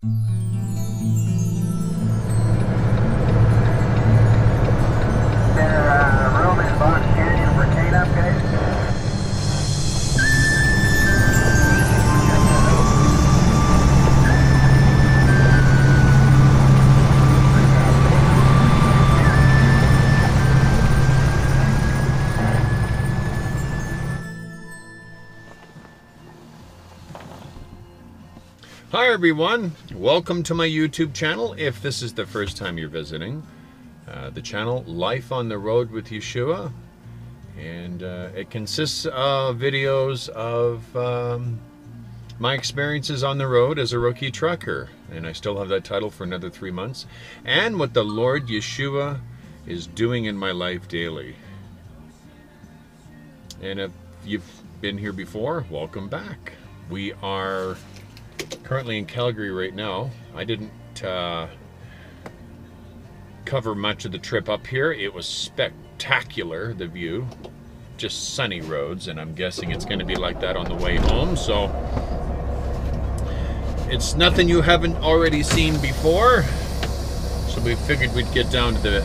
Room in Box Canyon for Kate update. Hi everyone, welcome to my YouTube channel. If this is the first time you're visiting the channel, Life on the Road with Yeshua, and it consists of videos of my experiences on the road as a rookie trucker, and I still have that title for another 3 months, and what the Lord Yeshua is doing in my life daily. And if you've been here before, welcome back. We are currently in Calgary right now. I didn't cover much of the trip up here. It was spectacular, the view. Just sunny roads, and I'm guessing it's going to be like that on the way home. So it's nothing you haven't already seen before. So we figured we'd get down to the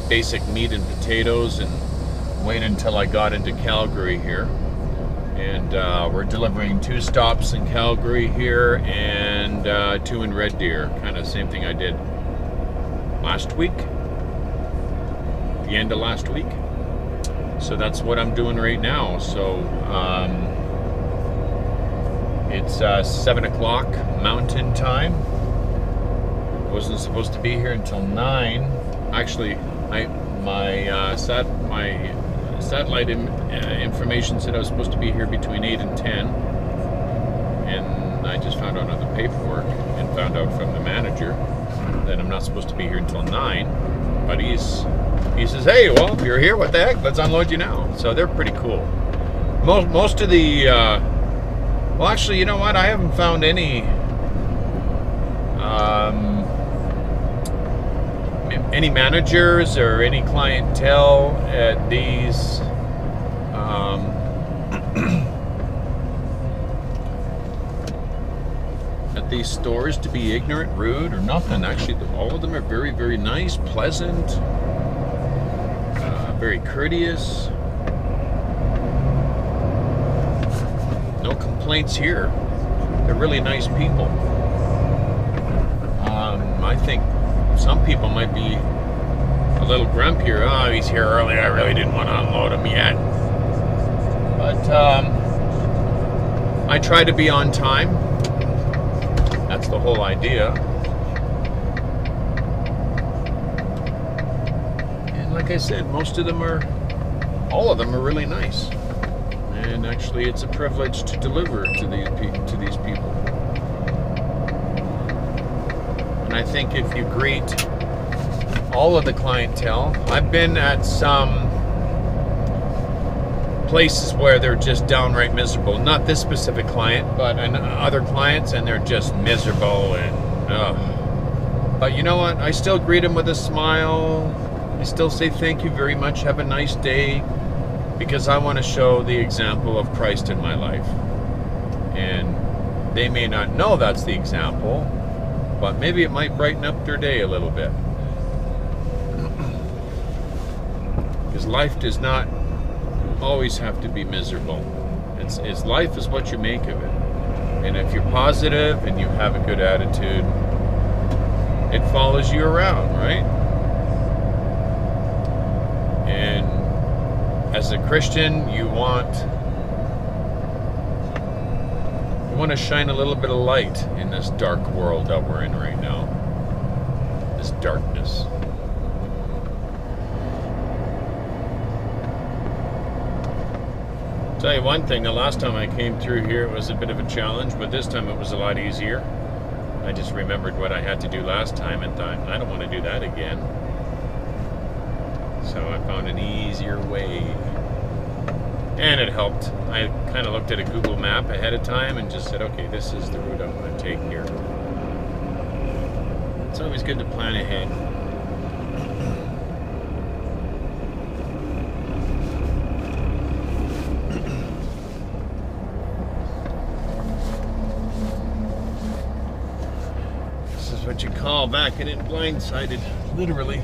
basic meat and potatoes and wait until I got into Calgary here. And we're delivering 2 stops in Calgary here and 2 in Red Deer. Kind of same thing I did last week, the end of last week. So that's what I'm doing right now. So it's 7 o'clock Mountain Time. I wasn't supposed to be here until 9. Actually, my satellite information said I was supposed to be here between 8 and 10, and I just found out on the paperwork and found out from the manager that I'm not supposed to be here until 9, but he says, hey, well, if you're here, what the heck, let's unload you now. So they're pretty cool. Most of the well, actually, you know what, I haven't found any managers or any clientele at these stores to be ignorant, rude, or nothing. Actually, all of them are very, very nice, pleasant, very courteous. No complaints here. They're really nice people. I think some people might be a little grumpier. Oh, he's here early. I really didn't want to unload him yet. But I try to be on time. That's the whole idea. And like I said, all of them are really nice. And actually, it's a privilege to deliver to these people. And I think if you greet all of the clientele, I've been at some places where they're just downright miserable. Not this specific client, but other clients, and they're just miserable and but you know what? I still greet them with a smile. I still say thank you very much, have a nice day, because I want to show the example of Christ in my life. And they may not know that's the example, but maybe it might brighten up their day a little bit. Because life does not always have to be miserable. It's life is what you make of it. And if you're positive and you have a good attitude, it follows you around, right? And as a Christian, you want to shine a little bit of light in this dark world that we're in right now. This darkness. Tell you one thing, the last time I came through here it was a bit of a challenge, but this time it was a lot easier. I just remembered what I had to do last time and thought, I don't want to do that again. So I found an easier way. And it helped. I kind of looked at a Google map ahead of time and just said, okay, this is the route I'm going to take here. It's always good to plan ahead. get your call back and it blindsided, literally.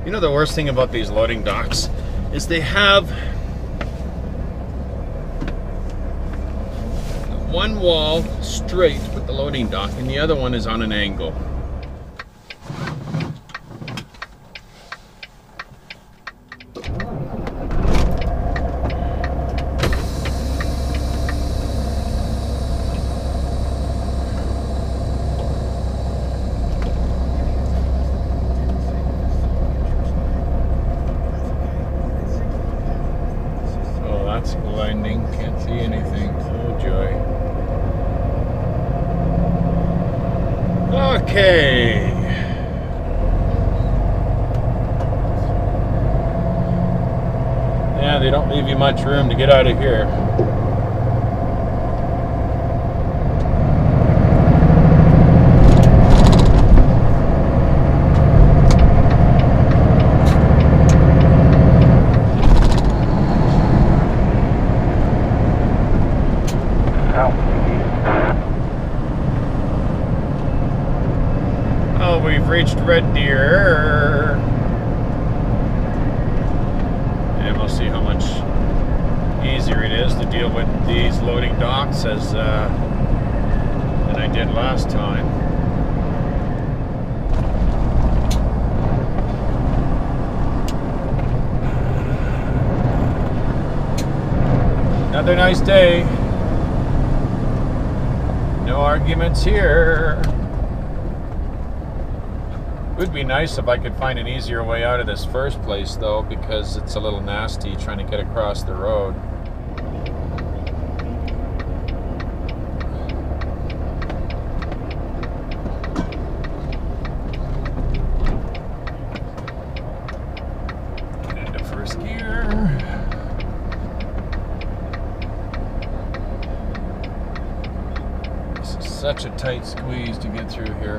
You know, the worst thing about these loading docks is they have one wall straight with the loading dock and the other one is on an angle. Blinding, can't see anything. Oh joy. Okay. Yeah, they don't leave you much room to get out of here. Oh, we've reached Red Deer. And we'll see how much easier it is to deal with these loading docks as than I did last time. Another nice day. No arguments here. It would be nice if I could find an easier way out of this first place, though, because it's a little nasty trying to get across the road. Get into first gear. This is such a tight squeeze to get through here.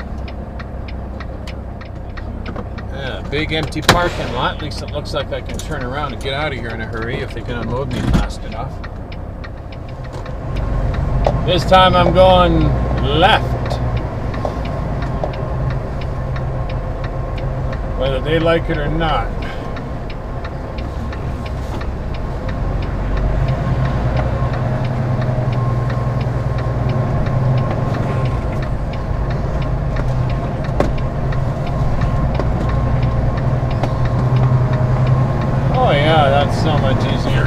Yeah, big empty parking lot. At least it looks like I can turn around and get out of here in a hurry if they can unload me fast enough. This time I'm going left. Whether they like it or not. Oh yeah, that's so much easier.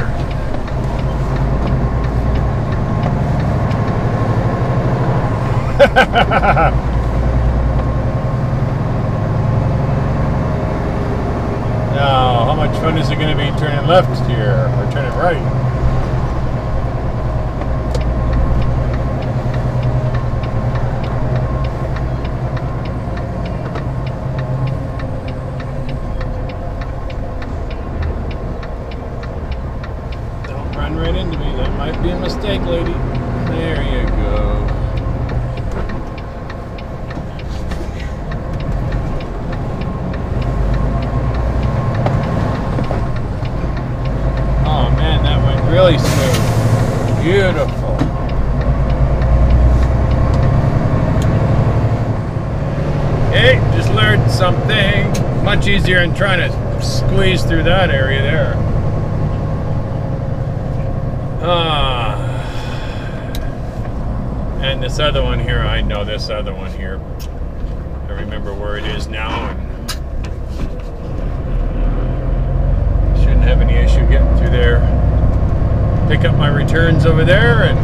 Now, how much fun is it going to be turning left here, or turning right? Right into me. That might be a mistake, lady. There you go. Oh man, that went really smooth. Beautiful. Hey, just learned something. Much easier than trying to squeeze through that area there. And this other one here, I know this other one here. I remember where it is now, and shouldn't have any issue getting through there. Pick up my returns over there, and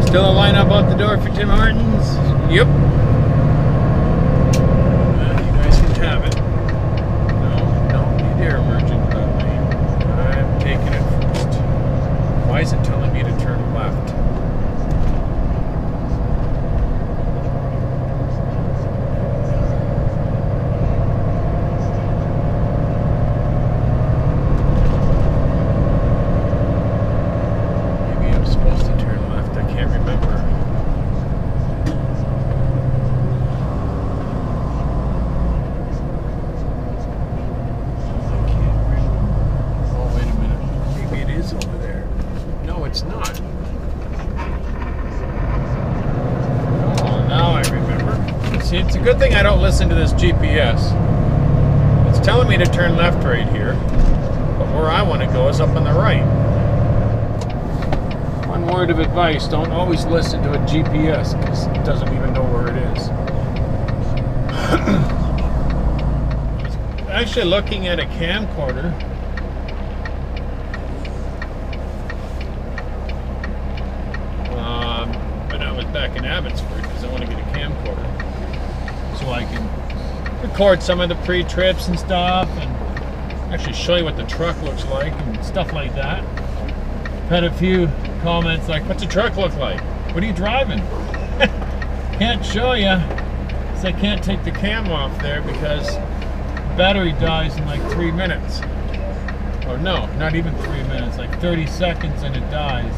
still a line up out the door for Tim Hortons. Yep. You guys can have it. No, don't be there, merchant. I'm taking it first. Why is it telling me to turn left? Maybe I'm supposed to turn left. I can't remember. See, it's a good thing I don't listen to this GPS. It's telling me to turn left right here, but where I want to go is up on the right. One word of advice, don't always listen to a GPS because it doesn't even know where it is. Actually looking at a camcorder. But I was back in Abbotsford because I want to get a camcorder so I can record some of the pre-trips and stuff and actually show you what the truck looks like and stuff like that. Had a few comments like, what's the truck look like? What are you driving? Can't show you because I can't take the cam off there because the battery dies in like 3 minutes. Or no, not even 3 minutes, like 30 seconds and it dies.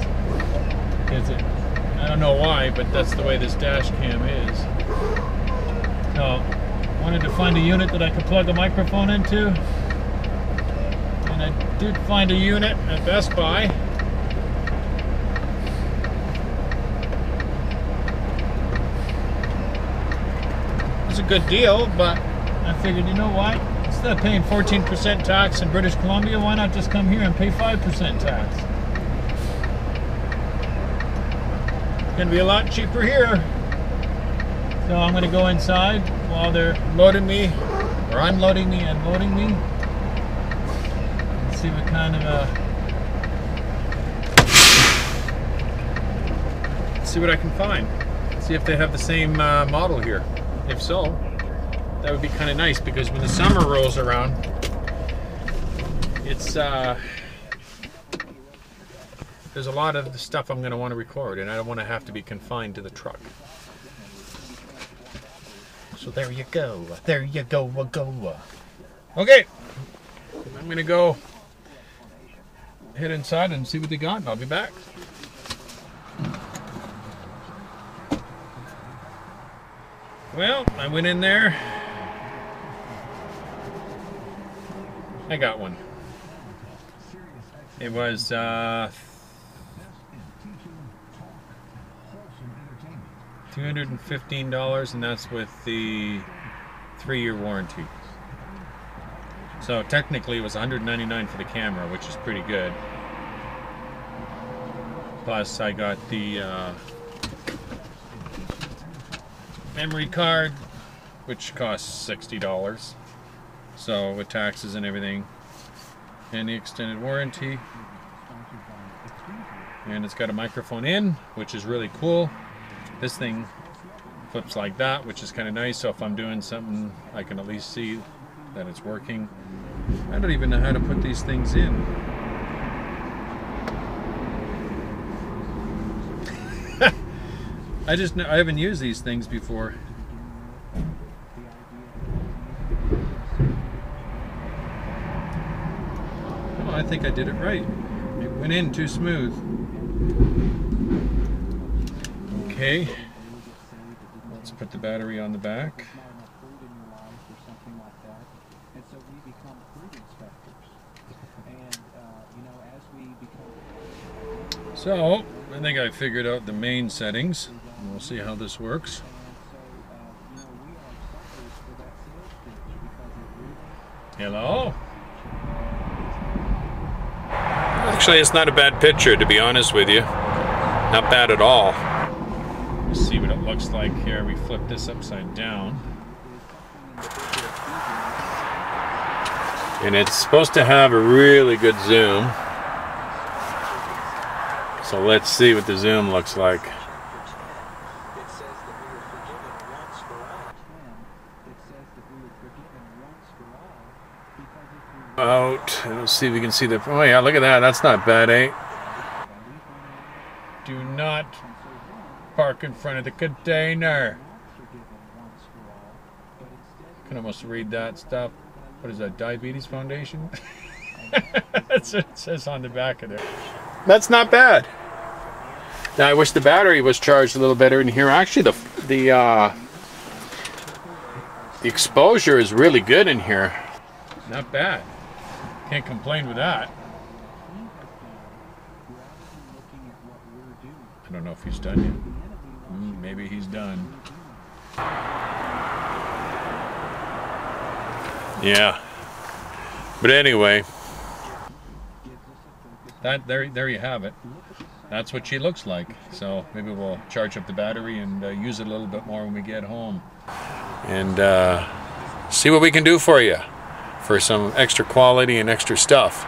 Because it, I don't know why, but that's the way this dash cam is. So, wanted to find a unit that I could plug a microphone into. And I did find a unit at Best Buy. It's a good deal, but I figured, you know what? Instead of paying 14% tax in British Columbia, why not just come here and pay 5% tax? It's going to be a lot cheaper here. So I'm going to go inside while they're loading me, or unloading me and loading me. Let's see what kind of see what I can find. See if they have the same model here. If so, that would be kind of nice because when the summer rolls around, it's there's a lot of the stuff I'm going to want to record, and I don't want to have to be confined to the truck. So there you go. There you go. Go. Okay, I'm going to go head inside and see what they got, and I'll be back. Well, I went in there. I got one. It was $215, and that's with the 3-year warranty. So technically it was $199 for the camera, which is pretty good. Plus I got the memory card, which costs $60. So with taxes and everything, and the extended warranty, and it's got a microphone in, which is really cool. This thing flips like that, which is kind of nice, so if I'm doing something I can at least see that it's working. I don't even know how to put these things in. I haven't used these things before. Oh, I think I did it right. It went in too smooth. Okay. Let's put the battery on the back. So, I think I figured out the main settings. We'll see how this works. Hello? Actually, it's not a bad picture, to be honest with you. Not bad at all. Let's see what it looks like here. We flip this upside down. And it's supposed to have a really good zoom. So let's see what the zoom looks like. Out. Let's see if we can see the. Oh yeah, look at that. That's not bad, eh? Do not park in front of the container. I can almost read that stuff. What is that? Diabetes Foundation? That's what it says on the back of there. That's not bad. Now I wish the battery was charged a little better in here. Actually, the exposure is really good in here. Not bad. Can't complain with that. I don't know if he's done yet. Maybe he's done. Yeah. But anyway, there you have it. That's what she looks like. So maybe we'll charge up the battery and use it a little bit more when we get home. And see what we can do for you for some extra quality and extra stuff.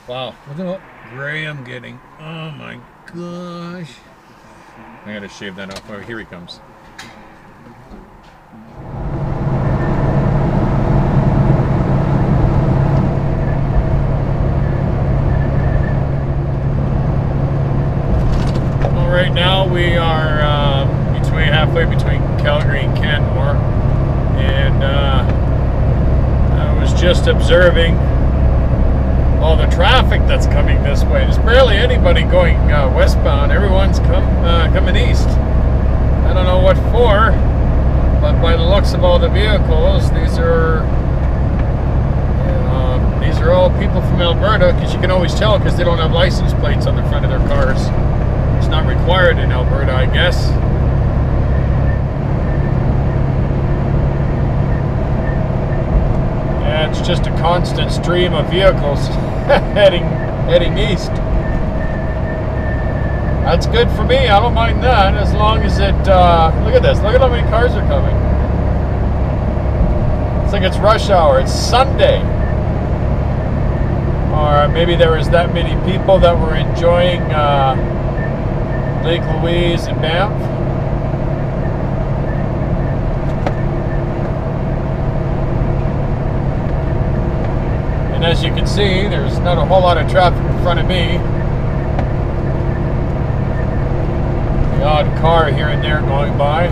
Wow, look at what gray I'm getting. Oh my gosh. I gotta shave that off. Oh, here he comes. Well, right now we are halfway between Calgary and Canmore, and I was just observing all the traffic that's coming this way. There's barely anybody going westbound. Everyone's coming east. I don't know what for, but by the looks of all the vehicles, these are all people from Alberta, because you can always tell because they don't have license plates on the front of their cars. It's not required in Alberta, I guess. Yeah, it's just a constant stream of vehicles heading east. That's good for me. I don't mind that, as long as it. Look at this. Look at how many cars are coming. It's like it's rush hour. It's Sunday. Or maybe there was that many people that were enjoying Lake Louise and Banff. And as you can see, there's not a whole lot of traffic in front of me. The odd car here and there going by.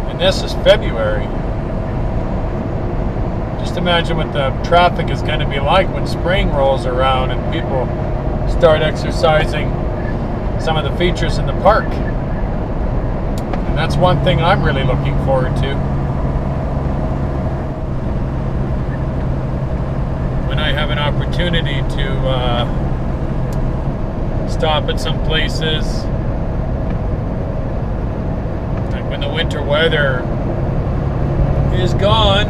And this is February. Just imagine what the traffic is going to be like when spring rolls around and people start exercising some of the features in the park. And that's one thing I'm really looking forward to. When I have an opportunity to stop at some places, like when the winter weather is gone,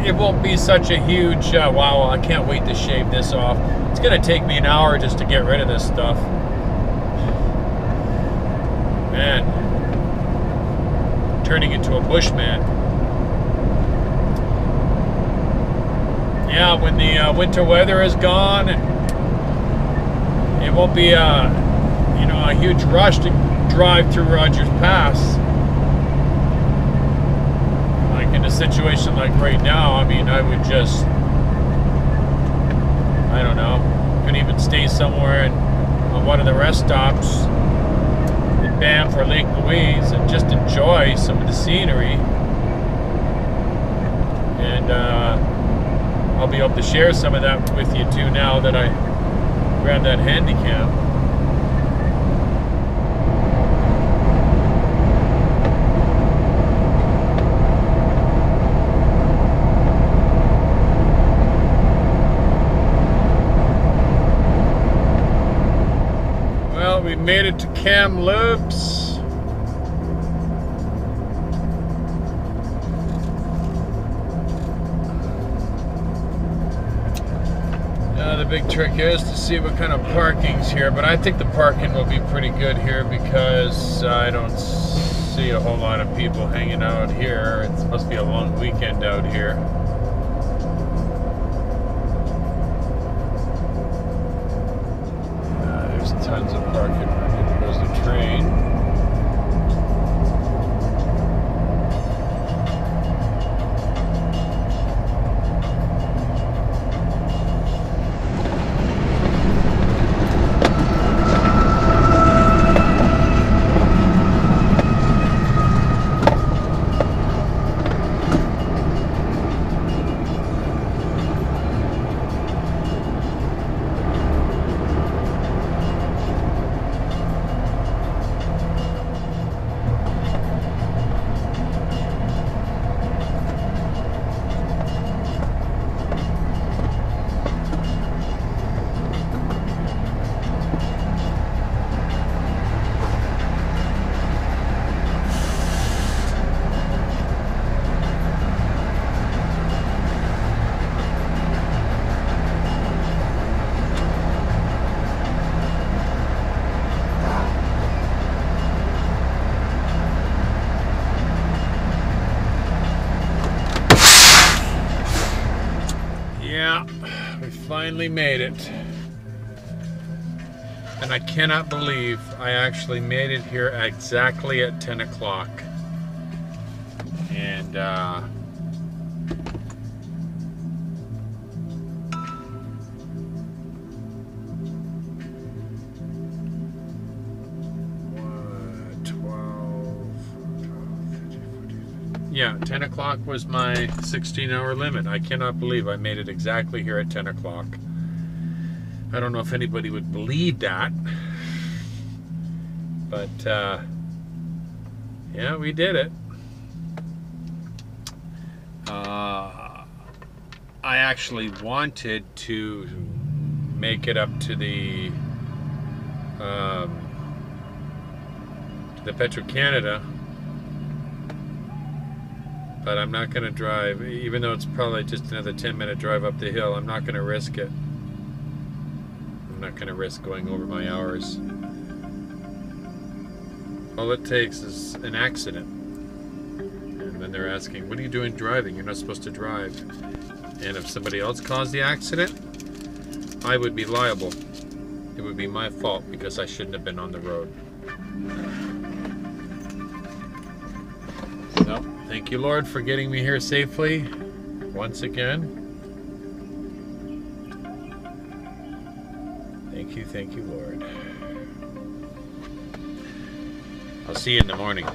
it won't be such a huge, wow, I can't wait to shave this off. It's going to take me an hour just to get rid of this stuff. Man, turning into a bushman. Yeah, when the winter weather is gone, and it won't be a huge rush to drive through Rogers Pass. Like in a situation like right now, I mean, I would just, I don't know, could even stay somewhere on one of the rest stops in Banff or Lake Louise and just enjoy some of the scenery. And I'll be able to share some of that with you too now that I grabbed that handy cam. Well, we made it to Kamloops. The big trick is to see what kind of parking's here, but I think the parking will be pretty good here because I don't see a whole lot of people hanging out here. It must be a long weekend out here. There's tons of parking where there goes the train. Yeah, we finally made it. And I cannot believe I actually made it here exactly at 10 o'clock. And yeah, 10 o'clock was my 16-hour limit. I cannot believe I made it exactly here at 10 o'clock. I don't know if anybody would believe that. But, yeah, we did it. I actually wanted to make it up to the Petro-Canada, but I'm not going to drive, even though it's probably just another 10-minute drive up the hill. I'm not going to risk it. I'm not going to risk going over my hours. All it takes is an accident. And then they're asking, what are you doing driving? You're not supposed to drive. And if somebody else caused the accident, I would be liable. It would be my fault because I shouldn't have been on the road. So, thank you, Lord, for getting me here safely once again. Thank you, Lord. I'll see you in the morning.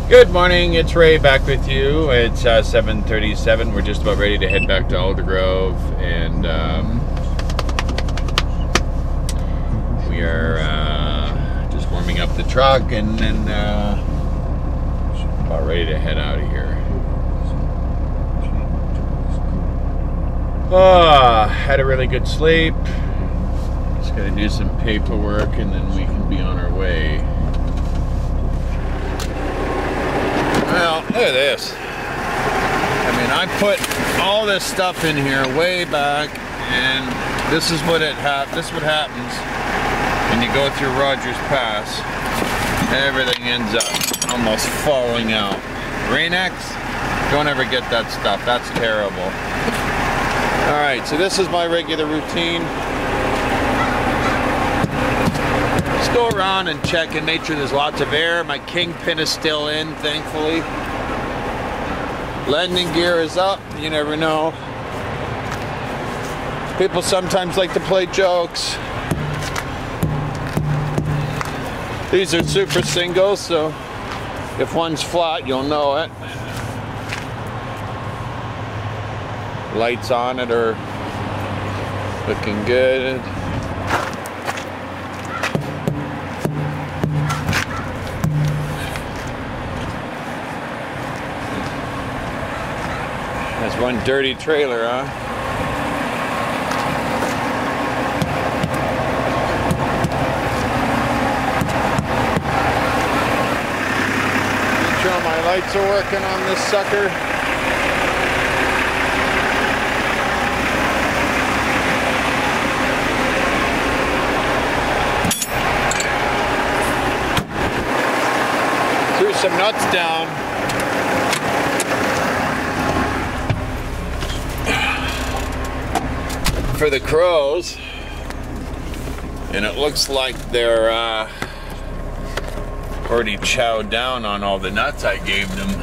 Good morning, it's Ray back with you. It's 7:37. We're just about ready to head back to Aldergrove, and we are just warming up the truck and then about ready to head out of here. Had a really good sleep. Just gotta do some paperwork and then we can be on our way. Well, look at this. I mean, I put all this stuff in here way back, and this is what happens when you go through Rogers Pass. Everything ends up almost falling out. Rain-X, don't ever get that stuff. That's terrible. All right, so this is my regular routine. Just go around and check and make sure there's lots of air. My kingpin is still in, thankfully. Landing gear is up. You never know. People sometimes like to play jokes. These are super singles, so if one's flat, you'll know it. Lights on it are looking good. That's one dirty trailer, huh? Make sure my lights are working on this sucker. Threw some nuts down. For the crows, and it looks like they're already chowed down on all the nuts I gave them, so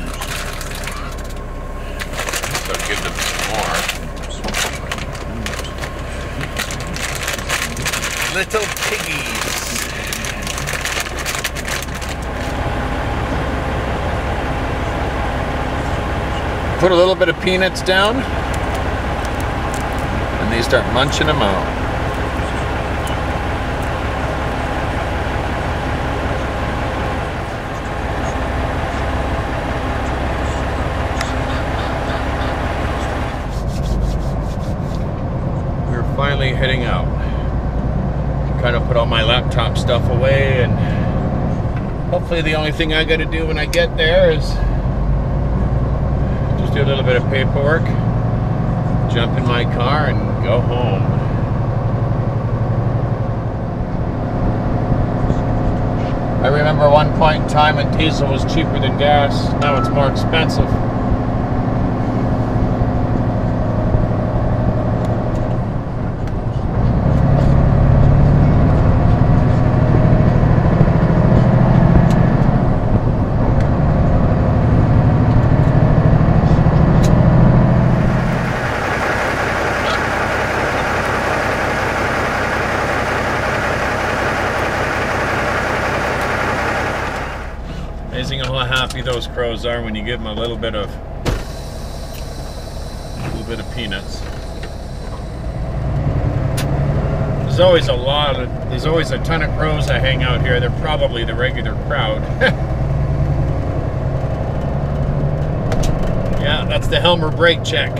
I'll give them some more. Little piggies. Put a little bit of peanuts down. They start munching them out. We're finally heading out. Kind of put all my laptop stuff away, and hopefully the only thing I got to do when I get there is just do a little bit of paperwork. jump in my car and go home. I remember one point in time when diesel was cheaper than gas. Now it's more expensive. Amazing how happy those crows are when you give them a little bit of peanuts. There's always a ton of crows that hang out here. They're probably the regular crowd. Yeah, that's the Helmer brake check.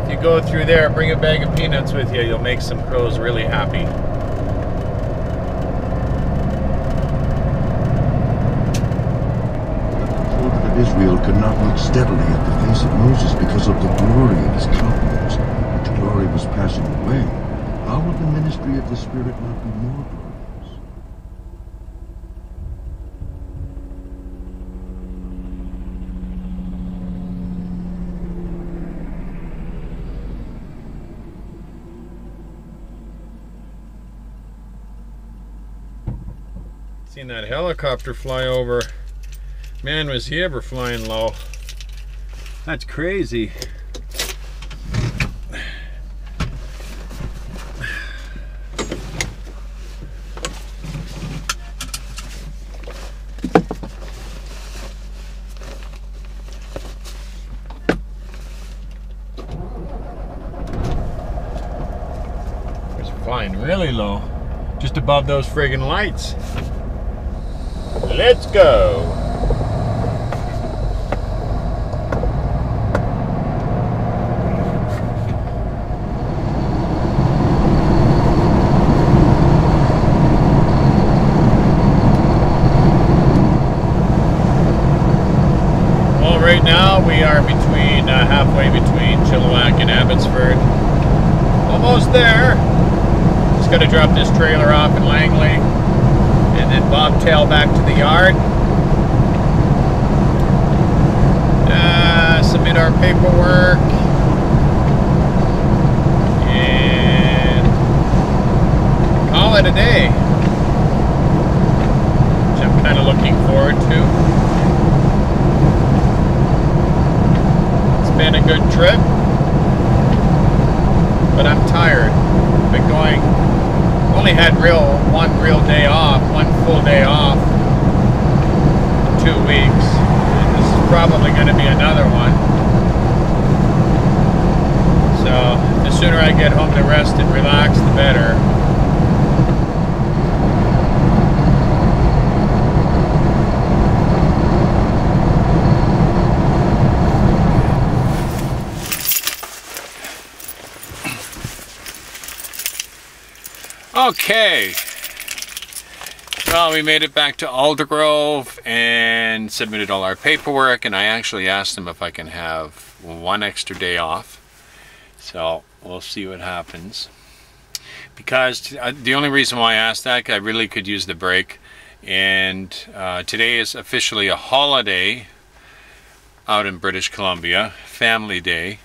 If you go through there, bring a bag of peanuts with you. You'll make some crows really happy. Israel could not look steadily at the face of Moses because of the glory of his countenance, which glory was passing away. How would the ministry of the Spirit not be more glorious? Seen that helicopter fly over. Man, was he ever flying low. That's crazy. It's flying really low. Just above those friggin' lights. Let's go. Right now we are halfway between Chilliwack and Abbotsford. Almost there. Just got to drop this trailer off in Langley and then bobtail back to the yard. Submit our paperwork and call it a day, which I'm kind of looking forward to. Been a good trip, but I'm tired. Been going, only had one real day off, one full day off in 2 weeks. And this is probably going to be another one. So the sooner I get home to rest and relax, the better. Okay, well, we made it back to Aldergrove and submitted all our paperwork, and I actually asked them if I can have one extra day off, so we'll see what happens. Because the only reason why I asked that, I really could use the break, and today is officially a holiday out in British Columbia, Family Day.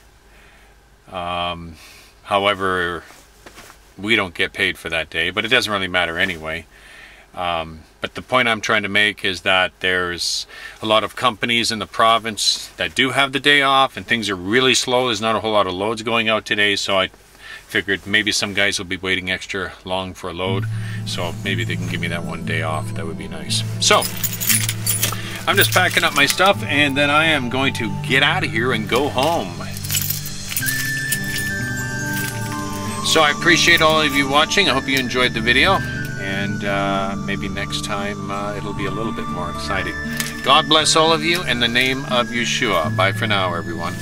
However, we don't get paid for that day, but it doesn't really matter anyway. But the point I'm trying to make is that there's a lot of companies in the province that do have the day off, and things are really slow. There's not a whole lot of loads going out today, so I figured maybe some guys will be waiting extra long for a load, so maybe they can give me that one day off. That would be nice. So I'm just packing up my stuff, and then I am going to get out of here and go home. So I appreciate all of you watching. I hope you enjoyed the video, and maybe next time it'll be a little bit more exciting. God bless all of you in the name of Yeshua. Bye for now, everyone.